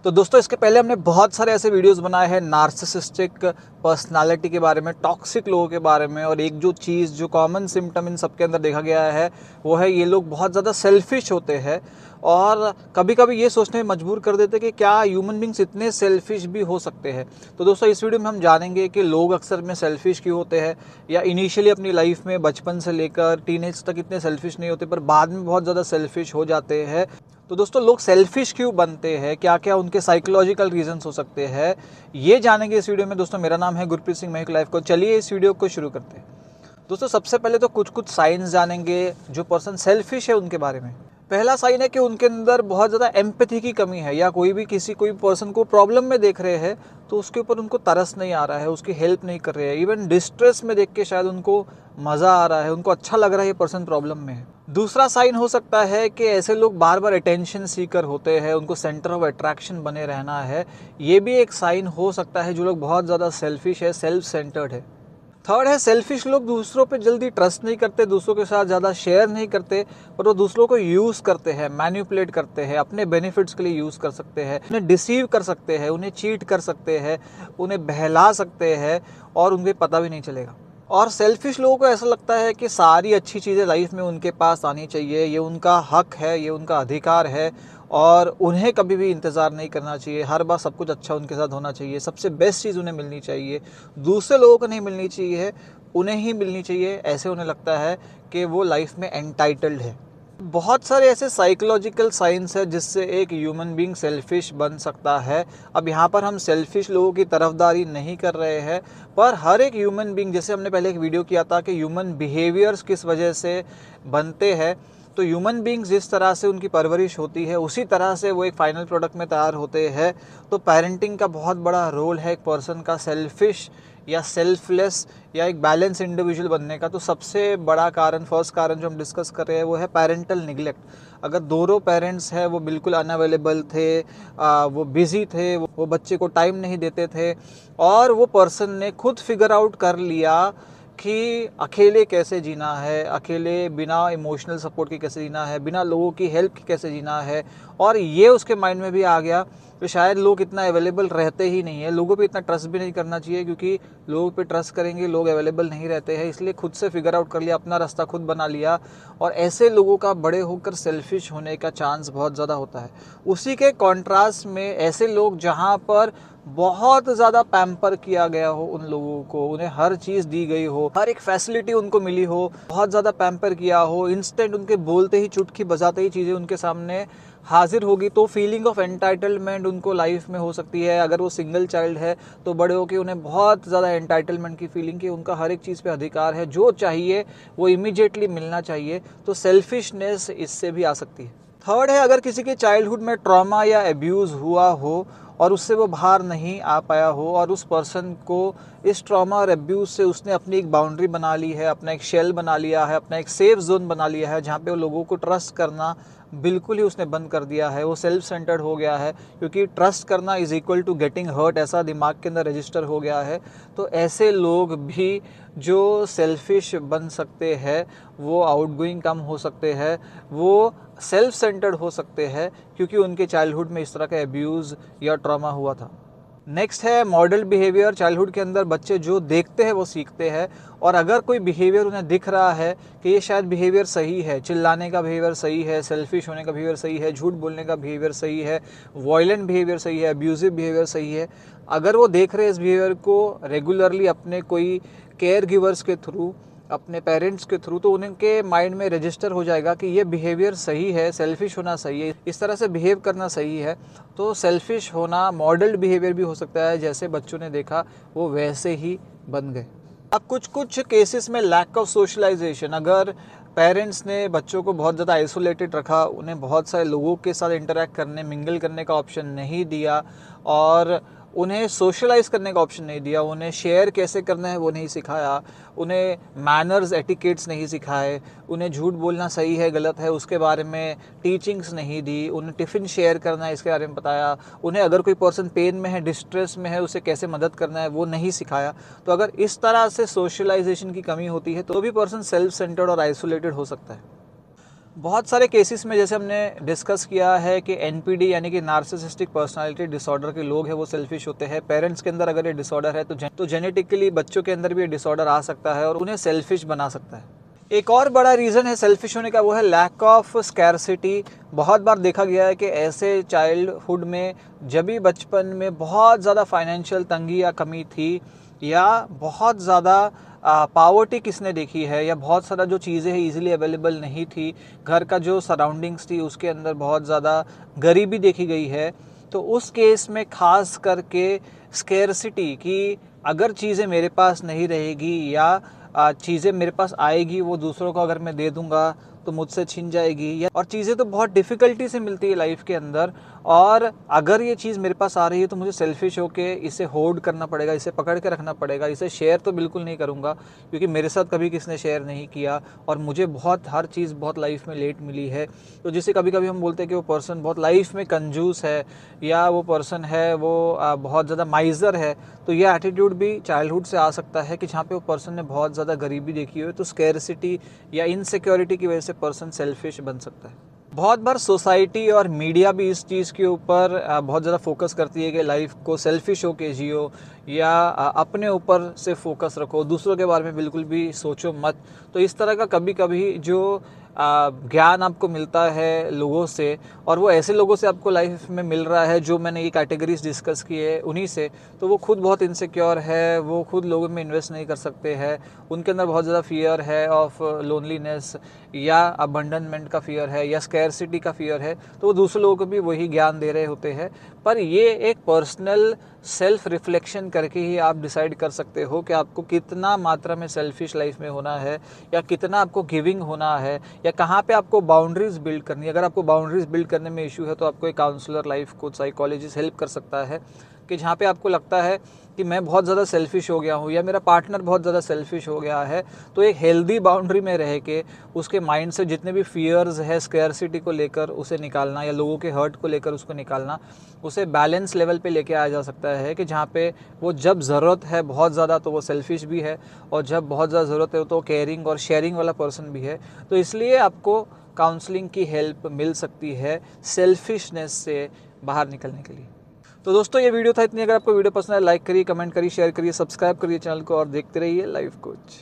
तो दोस्तों इसके पहले हमने बहुत सारे ऐसे वीडियोस बनाए हैं नार्सिसिस्टिक पर्सनालिटी के बारे में, टॉक्सिक लोगों के बारे में। और एक जो चीज़ जो कॉमन सिम्टम इन सबके अंदर देखा गया है वो है ये लोग बहुत ज़्यादा सेल्फिश होते हैं। और कभी कभी ये सोचने में मजबूर कर देते हैं कि क्या ह्यूमन बींग्स इतने सेल्फिश भी हो सकते हैं। तो दोस्तों इस वीडियो में हम जानेंगे कि लोग अक्सर में सेल्फिश क्यों होते हैं, या इनिशियली अपनी लाइफ में बचपन से लेकर टीनेज तक इतने सेल्फिश नहीं होते पर बाद में बहुत ज़्यादा सेल्फिश हो जाते हैं। तो दोस्तों लोग सेल्फिश क्यों बनते हैं, क्या क्या उनके साइकोलॉजिकल रीजंस हो सकते हैं, ये जानेंगे इस वीडियो में। दोस्तों मेरा नाम है गुरप्रीत सिंह महक लाइफ को। चलिए इस वीडियो को शुरू करते हैं। दोस्तों सबसे पहले तो कुछ साइंस जानेंगे जो पर्सन सेल्फिश है उनके बारे में। पहला साइन है कि उनके अंदर बहुत ज़्यादा एम्पैथी की कमी है, या कोई पर्सन को प्रॉब्लम में देख रहे हैं तो उसके ऊपर उनको तरस नहीं आ रहा है, उसकी हेल्प नहीं कर रहे हैं। इवन डिस्ट्रेस में देख के शायद उनको मज़ा आ रहा है, उनको अच्छा लग रहा है ये पर्सन प्रॉब्लम में है। दूसरा साइन हो सकता है कि ऐसे लोग बार बार अटेंशन सीकर होते हैं, उनको सेंटर ऑफ अट्रैक्शन बने रहना है। ये भी एक साइन हो सकता है जो लोग बहुत ज़्यादा सेल्फिश है, सेल्फ सेंटर्ड है। थर्ड है सेल्फिश लोग दूसरों पे जल्दी ट्रस्ट नहीं करते, दूसरों के साथ ज़्यादा शेयर नहीं करते, पर वो दूसरों को यूज़ करते हैं, मैनिपुलेट करते हैं, अपने बेनिफिट्स के लिए यूज़ कर सकते हैं, उन्हें डिसीव कर सकते हैं, उन्हें चीट कर सकते हैं, उन्हें बहला सकते हैं और उन्हें पता भी नहीं चलेगा। और सेल्फिश लोगों को ऐसा लगता है कि सारी अच्छी चीज़ें लाइफ में उनके पास आनी चाहिए, ये उनका हक है, ये उनका अधिकार है और उन्हें कभी भी इंतज़ार नहीं करना चाहिए। हर बार सब कुछ अच्छा उनके साथ होना चाहिए, सबसे बेस्ट चीज़ उन्हें मिलनी चाहिए, दूसरे लोगों को नहीं मिलनी चाहिए, उन्हें ही मिलनी चाहिए। ऐसे उन्हें लगता है कि वो लाइफ में एंटाइटल्ड है। बहुत सारे ऐसे साइकोलॉजिकल साइंस है जिससे एक ह्यूमन बीइंग सेल्फिश बन सकता है। अब यहाँ पर हम सेल्फिश लोगों की तरफदारी नहीं कर रहे हैं, पर हर एक ह्यूमन बीइंग, जैसे हमने पहले एक वीडियो किया था कि ह्यूमन बिहेवियर्स किस वजह से बनते हैं, तो ह्यूमन बीइंग्स जिस तरह से उनकी परवरिश होती है उसी तरह से वो एक फाइनल प्रोडक्ट में तैयार होते हैं। तो पेरेंटिंग का बहुत बड़ा रोल है एक पर्सन का सेल्फिश या सेल्फलेस या एक बैलेंस इंडिविजुअल बनने का। तो सबसे बड़ा कारण, फर्स्ट कारण जो हम डिस्कस कर रहे हैं वो है पेरेंटल निगलेक्ट। अगर दोनों पेरेंट्स हैं वो बिल्कुल अनअवेलेबल थे, वो बिज़ी थे, वो बच्चे को टाइम नहीं देते थे, और वो पर्सन ने खुद फिगर आउट कर लिया कि अकेले कैसे जीना है, अकेले बिना इमोशनल सपोर्ट के कैसे जीना है, बिना लोगों की हेल्प के कैसे जीना है, और ये उसके माइंड में भी आ गया तो शायद लोग इतना अवेलेबल रहते ही नहीं है। लोगों पे इतना ट्रस्ट भी नहीं करना चाहिए, क्योंकि लोगों पे ट्रस्ट करेंगे लोग अवेलेबल नहीं रहते हैं। इसलिए खुद से फिगर आउट कर लिया, अपना रास्ता खुद बना लिया, और ऐसे लोगों का बड़े होकर सेल्फिश होने का चांस बहुत ज़्यादा होता है। उसी के कॉन्ट्रास्ट में ऐसे लोग जहाँ पर बहुत ज़्यादा पैम्पर किया गया हो उन लोगों को, उन्हें हर चीज़ दी गई हो, हर एक फैसिलिटी उनको मिली हो, बहुत ज़्यादा पैम्पर किया हो, इंस्टेंट उनके बोलते ही, चुटकी बजाते ही चीज़ें उनके सामने हाजिर होगी, तो फीलिंग ऑफ एंटाइटलमेंट उनको लाइफ में हो सकती है। अगर वो सिंगल चाइल्ड है तो बड़े होकर उन्हें बहुत ज़्यादा एंटाइटलमेंट की फीलिंग कि उनका हर एक चीज़ पे अधिकार है, जो चाहिए वो इमीडिएटली मिलना चाहिए। तो सेल्फिशनेस इससे भी आ सकती है। थर्ड है अगर किसी के चाइल्डहुड में ट्रॉमा या एब्यूज़ हुआ हो और उससे वो बाहर नहीं आ पाया हो, और उस पर्सन को इस ट्रॉमा और एब्यूज़ से उसने अपनी एक बाउंड्री बना ली है, अपना एक शेल बना लिया है, अपना एक सेफ जोन बना लिया है, जहाँ पे वो लोगों को ट्रस्ट करना बिल्कुल ही उसने बंद कर दिया है, वो सेल्फ सेंटर्ड हो गया है, क्योंकि ट्रस्ट करना is equal to getting hurt, ऐसा दिमाग के अंदर रजिस्टर हो गया है। तो ऐसे लोग भी जो सेल्फिश बन सकते हैं, वो आउटगोइंग कम हो सकते हैं, वो सेल्फ सेंटर्ड हो सकते हैं, क्योंकि उनके चाइल्डहुड में इस तरह का एब्यूज़ या ट्रॉमा हुआ था। नेक्स्ट है मॉडल बिहेवियर। चाइल्डहुड के अंदर बच्चे जो देखते हैं वो सीखते हैं, और अगर कोई बिहेवियर उन्हें दिख रहा है कि ये शायद बिहेवियर सही है, चिल्लाने का बिहेवियर सही है, सेल्फिश होने का बिहेवियर सही है, झूठ बोलने का बिहेवियर सही है, वॉयलेंट बिहेवियर सही है, अब्यूजिव बिहेवियर सही है, अगर वो देख रहे हैं इस बिहेवियर को रेगुलरली अपने कोई केयर गिवर्स के थ्रू, अपने पेरेंट्स के थ्रू, तो उनके माइंड में रजिस्टर हो जाएगा कि ये बिहेवियर सही है, सेल्फिश होना सही है, इस तरह से बिहेव करना सही है। तो सेल्फिश होना मॉडल्ड बिहेवियर भी हो सकता है, जैसे बच्चों ने देखा वो वैसे ही बन गए। अब कुछ केसेस में लैक ऑफ सोशलाइजेशन, अगर पेरेंट्स ने बच्चों को बहुत ज़्यादा आइसोलेटेड रखा, उन्हें बहुत सारे लोगों के साथ इंटरेक्ट करने, मिंगल करने का ऑप्शन नहीं दिया, और उन्हें सोशलाइज करने का ऑप्शन नहीं दिया, उन्हें शेयर कैसे करना है वो नहीं सिखाया, उन्हें मैनर्स एटिकेट्स नहीं सिखाए, उन्हें झूठ बोलना सही है गलत है उसके बारे में टीचिंग्स नहीं दी, उन्हें टिफ़िन शेयर करना है इसके बारे में बताया, उन्हें अगर कोई पर्सन पेन में है, डिस्ट्रेस में है, उसे कैसे मदद करना है वो नहीं सिखाया। तो अगर इस तरह से सोशलाइजेशन की कमी होती है तो भी पर्सन सेल्फ सेंटर्ड और आइसोलेटेड हो सकता है। बहुत सारे केसेस में जैसे हमने डिस्कस किया है कि एनपीडी यानी कि नार्सिसिस्टिक पर्सनालिटी डिसऑर्डर के लोग हैं वो सेल्फिश होते हैं। पेरेंट्स के अंदर अगर ये डिसऑर्डर है तो जेनेटिकली बच्चों के अंदर भी ये डिसऑर्डर आ सकता है और उन्हें सेल्फिश बना सकता है। एक और बड़ा रीज़न है सेल्फिश होने का, वो है लैक ऑफ स्कैरसिटी। बहुत बार देखा गया है कि ऐसे चाइल्डहुड में जब भी बचपन में बहुत ज़्यादा फाइनेंशियल तंगी या कमी थी, या बहुत ज़्यादा पावर्टी किसने देखी है, या बहुत सारा जो चीज़ें हैं ईज़िली अवेलेबल नहीं थी, घर का जो सराउंडिंग्स थी उसके अंदर बहुत ज़्यादा गरीबी देखी गई है, तो उस केस में ख़ास करके स्कैरसिटी कि अगर चीज़ें मेरे पास नहीं रहेगी या चीज़ें मेरे पास आएगी वो दूसरों को अगर मैं दे दूंगा तो मुझसे छिन जाएगी, या और चीज़ें तो बहुत डिफ़िकल्टी से मिलती है लाइफ के अंदर, और अगर ये चीज़ मेरे पास आ रही है तो मुझे सेल्फिश होके इसे होल्ड करना पड़ेगा, इसे पकड़ के रखना पड़ेगा, इसे शेयर तो बिल्कुल नहीं करूँगा क्योंकि मेरे साथ कभी किसने शेयर नहीं किया और मुझे बहुत हर चीज़ बहुत लाइफ में लेट मिली है। तो जिसे कभी कभी हम बोलते हैं कि वो पर्सन बहुत लाइफ में कंजूस है, या वो पर्सन है वो बहुत ज़्यादा माइज़र है, तो ये एटीट्यूड भी चाइल्डहुड से आ सकता है कि जहाँ पे वो पर्सन ने बहुत ज़्यादा गरीबी देखी हो, तो स्कैरसिटी या इनसिक्योरिटी की वजह से पर्सन सेल्फिश बन सकता है। बहुत बार सोसाइटी और मीडिया भी इस चीज़ के ऊपर बहुत ज़्यादा फोकस करती है कि लाइफ को सेल्फिश होके जियो, या अपने ऊपर से फोकस रखो, दूसरों के बारे में बिल्कुल भी सोचो मत। तो इस तरह का कभी कभी जो ज्ञान आपको मिलता है लोगों से, और वो ऐसे लोगों से आपको लाइफ में मिल रहा है जो मैंने ये कैटेगरीज डिस्कस की है उन्हीं से, तो वो खुद बहुत इनसिक्योर है, वो खुद लोगों में इन्वेस्ट नहीं कर सकते हैं, उनके अंदर बहुत ज़्यादा फियर है ऑफ लोनलीनेस, या अबंडनमेंट का फियर है, या स्कैरसिटी का फियर है, तो वो दूसरे लोगों को भी वही ज्ञान दे रहे होते हैं। पर ये एक पर्सनल सेल्फ रिफ्लेक्शन करके ही आप डिसाइड कर सकते हो कि आपको कितना मात्रा में सेल्फिश लाइफ में होना है, या कितना आपको गिविंग होना है, या कहाँ पे आपको बाउंड्रीज बिल्ड करनी है। अगर आपको बाउंड्रीज बिल्ड करने में इशू है तो आपको एक counsellor, life coach, psychologist help कर सकता है कि जहाँ पे आपको लगता है कि मैं बहुत ज़्यादा सेल्फिश हो गया हूँ या मेरा पार्टनर बहुत ज़्यादा सेल्फिश हो गया है, तो एक हेल्दी बाउंड्री में रह के उसके माइंड से जितने भी फियर्स है स्कैरसिटी को लेकर उसे निकालना, या लोगों के हर्ट को लेकर उसको निकालना, उसे बैलेंस लेवल पे लेके आया जा सकता है कि जहाँ पे वो जब ज़रूरत है बहुत ज़्यादा तो वो सेल्फिश भी है, और जब बहुत ज़्यादा ज़रूरत है तो केयरिंग और शेयरिंग वाला पर्सन भी है। तो इसलिए आपको काउंसलिंग की हेल्प मिल सकती है सेल्फिशनेस से बाहर निकलने के लिए। तो दोस्तों ये वीडियो था इतनी। अगर आपको वीडियो पसंद है लाइक करिए, कमेंट करिए, शेयर करिए, सब्सक्राइब करिए चैनल को और देखते रहिए लाइफ कोच।